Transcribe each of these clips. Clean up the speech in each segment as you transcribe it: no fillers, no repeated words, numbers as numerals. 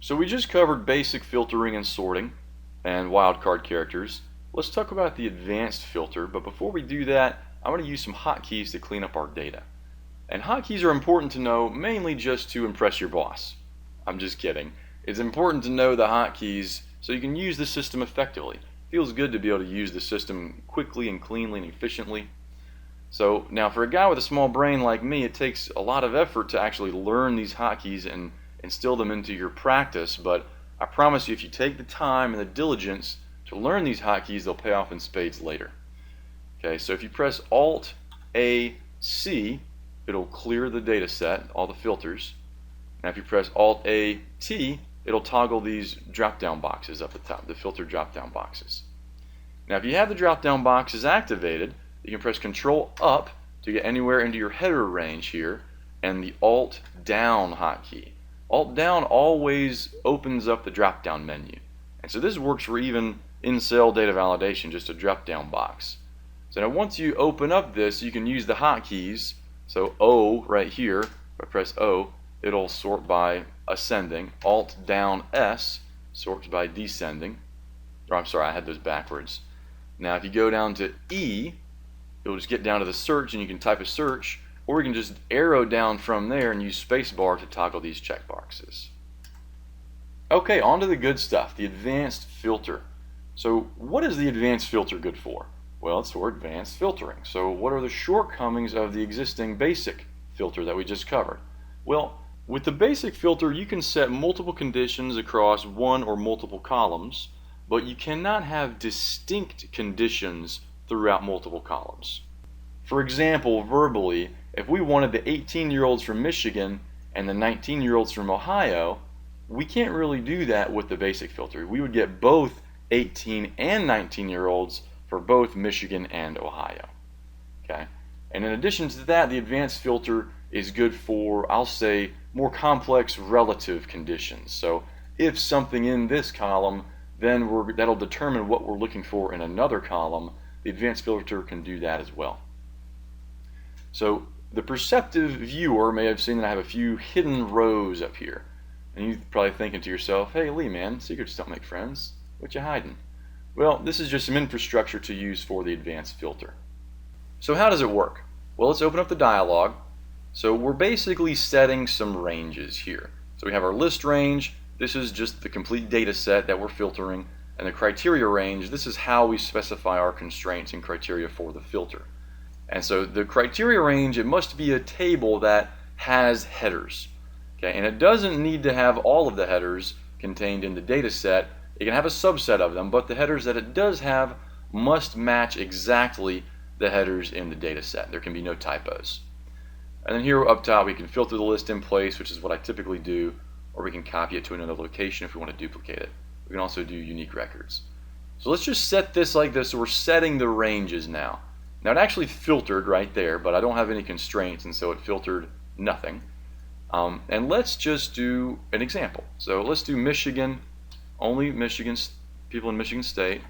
So we just covered basic filtering and sorting and wildcard characters. Let's talk about the advanced filter, but before we do that, I'm going to use some hotkeys to clean up our data. And hotkeys are important to know mainly just to impress your boss. I'm just kidding. It's important to know the hotkeys so you can use the system effectively. It feels good to be able to use the system quickly and cleanly and efficiently. So now for a guy with a small brain like me, it takes a lot of effort to actually learn these hotkeys and instill them into your practice, but I promise you if you take the time and the diligence to learn these hotkeys, they'll pay off in spades later. Okay, so if you press Alt-A-C, it'll clear the data set, all the filters. Now if you press Alt-A-T, it'll toggle these drop-down boxes up the top, the filter drop-down boxes. Now if you have the drop-down boxes activated, you can press Control-Up to get anywhere into your header range here, and the Alt-Down hotkey. Alt-Down always opens up the drop-down menu. And so this works for even in-cell data validation, just a drop-down box. So now once you open up this, you can use the hotkeys. So O right here, if I press O, it'll sort by ascending. Alt-Down S sorts by descending. Or I'm sorry, I had those backwards. Now if you go down to E, it'll just get down to the search and you can type a search, or you can just arrow down from there and use spacebar to toggle these checkboxes. Okay, on to the good stuff, the advanced filter. So what is the advanced filter good for? Well, it's for advanced filtering. So what are the shortcomings of the existing basic filter that we just covered? Well, with the basic filter, you can set multiple conditions across one or multiple columns, but you cannot have distinct conditions throughout multiple columns. For example, verbally, if we wanted the 18-year-olds from Michigan and the 19-year-olds from Ohio, we can't really do that with the basic filter. We would get both 18 and 19-year-olds for both Michigan and Ohio. Okay? And in addition to that, the advanced filter is good for, I'll say, more complex relative conditions. So if something in this column, then that'll determine what we're looking for in another column. The advanced filter can do that as well. So the perceptive viewer may have seen that I have a few hidden rows up here. And you're probably thinking to yourself, hey Lee man, secrets don't make friends. What you hiding? Well, this is just some infrastructure to use for the advanced filter. So how does it work? Well, let's open up the dialog. So we're basically setting some ranges here. So we have our list range. This is just the complete data set that we're filtering. And the criteria range, this is how we specify our constraints and criteria for the filter. And so the criteria range, it must be a table that has headers. Okay, and it doesn't need to have all of the headers contained in the data set. It can have a subset of them, but the headers that it does have must match exactly the headers in the data set. There can be no typos. And then here up top we can filter the list in place, which is what I typically do, or we can copy it to another location if we want to duplicate it. We can also do unique records. So let's just set this like this. So we're setting the ranges now. Now it actually filtered right there, but I don't have any constraints, and so it filtered nothing. And let's just do an example. So let's do Michigan, only Michigan, people in Michigan State,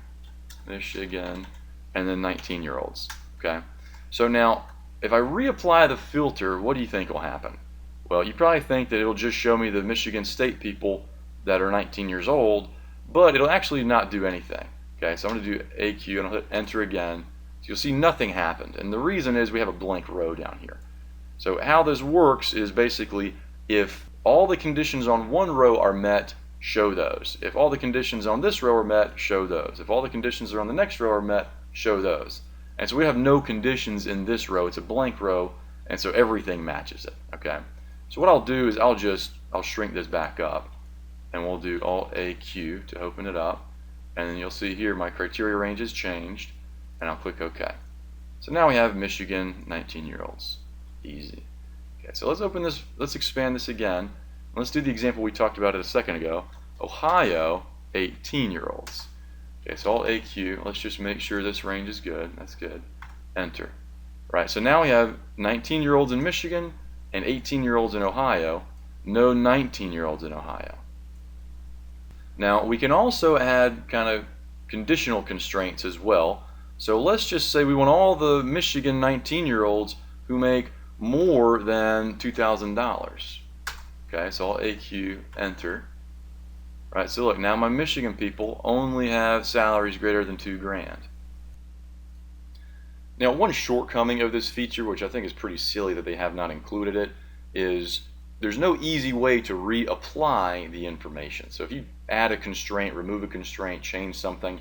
Michigan, and then 19-year-olds. Okay. So now, if I reapply the filter, what do you think will happen? Well, you probably think that it'll just show me the Michigan State people that are 19 years old, but it'll actually not do anything. Okay, so I'm going to do AQ and I'll hit enter again. So you'll see nothing happened. And the reason is we have a blank row down here. So how this works is basically if all the conditions on one row are met, show those. If all the conditions on this row are met, show those. If all the conditions that are on the next row are met, show those. And so we have no conditions in this row. It's a blank row, and so everything matches it. Okay. So what I'll do is I'll shrink this back up, and we'll do Alt-AQ to open it up, and then you'll see here my criteria range has changed, and I'll click OK. So now we have Michigan 19-year-olds. Easy. Okay, so let's open this, let's expand this again. Let's do the example we talked about a second ago. Ohio 18-year-olds. Okay, so Alt-AQ, let's just make sure this range is good. That's good. Enter. Right, so now we have 19-year-olds in Michigan and 18-year-olds in Ohio. No 19-year-olds in Ohio. Now, we can also add kind of conditional constraints as well. So let's just say we want all the Michigan 19-year-olds who make more than $2,000. Okay, so I'll AQ enter. right? So look, now my Michigan people only have salaries greater than $2,000. Now, one shortcoming of this feature, which I think is pretty silly that they have not included it, is there's no easy way to reapply the information. So if you add a constraint, remove a constraint, change something,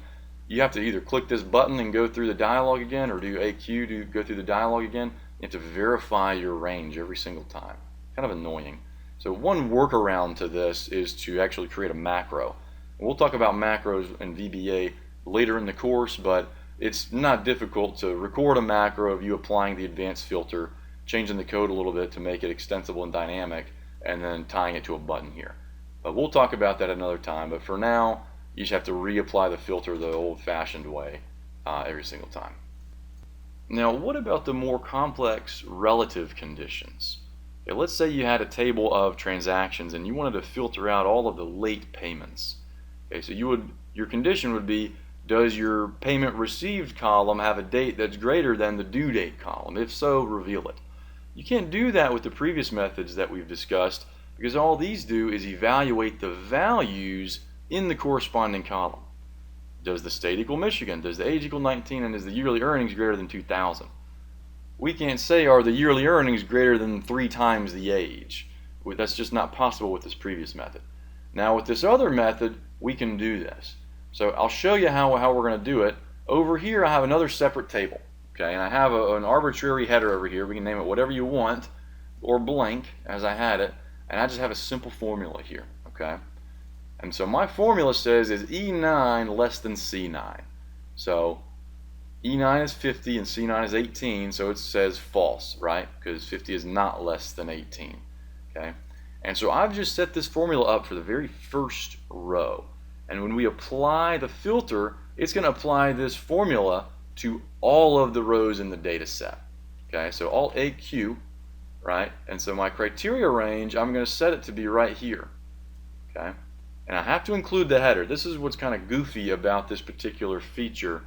you have to either click this button and go through the dialog again, or do AQ to go through the dialog again. You have to verify your range every single time. Kind of annoying. So one workaround to this is to actually create a macro. And we'll talk about macros in VBA later in the course, but it's not difficult to record a macro of you applying the advanced filter, changing the code a little bit to make it extensible and dynamic, and then tying it to a button here. But we'll talk about that another time. But for now, you just have to reapply the filter the old-fashioned way every single time. Now, what about the more complex relative conditions? Okay, let's say you had a table of transactions and you wanted to filter out all of the late payments. Okay, so your condition would be, does your payment received column have a date that's greater than the due date column? If so, reveal it. You can't do that with the previous methods that we've discussed, because all these do is evaluate the values in the corresponding column. Does the state equal Michigan? Does the age equal 19? And is the yearly earnings greater than 2,000? We can't say, are the yearly earnings greater than 3 times the age? That's just not possible with this previous method. Now with this other method, we can do this. So I'll show you how we're going to do it. Over here I have another separate table. Okay, and I have an arbitrary header over here. We can name it whatever you want, or blank as I had it. And I just have a simple formula here. Okay, and so my formula says is E9 less than C9. So E9 is 50 and C9 is 18, so it says false, right? Because 50 is not less than 18. Okay, and so I've just set this formula up for the very first row. And when we apply the filter, it's going to apply this formula to all of the rows in the data set. Okay, so Alt AQ, right? And so my criteria range, I'm going to set it to be right here. Okay, and I have to include the header. This is what's kind of goofy about this particular feature,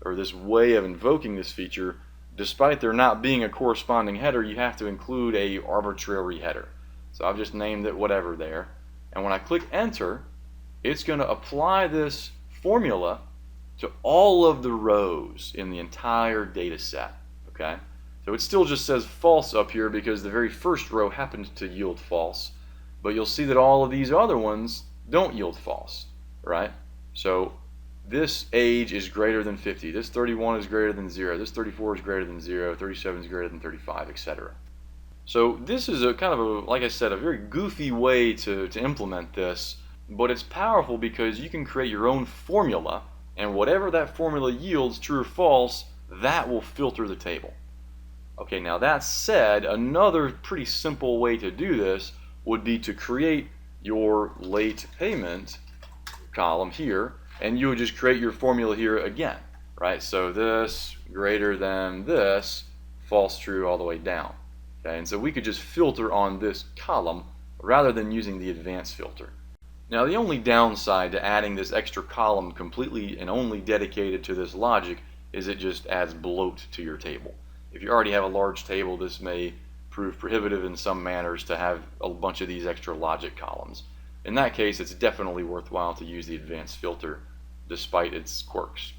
or this way of invoking this feature. Despite there not being a corresponding header, you have to include a arbitrary header. So I've just named it whatever there. And when I click enter, it's going to apply this formula to all of the rows in the entire data set. Okay, so it still just says false up here because the very first row happened to yield false, but you'll see that all of these other ones don't yield false, right? So this age is greater than 50, this 31 is greater than 0, this 34 is greater than 0, 37 is greater than 35, etc. So this is a kind of a, like I said, a very goofy way to implement this. But it's powerful because you can create your own formula, and whatever that formula yields, true or false, that will filter the table. Okay, now that said, another pretty simple way to do this would be to create your late payment column here, and you would just create your formula here again, right? So this greater than this, false, true, all the way down. Okay, and so we could just filter on this column rather than using the advanced filter. Now the only downside to adding this extra column completely and only dedicated to this logic is it just adds bloat to your table. If you already have a large table, this may prove prohibitive in some manners to have a bunch of these extra logic columns. In that case, it's definitely worthwhile to use the advanced filter despite its quirks.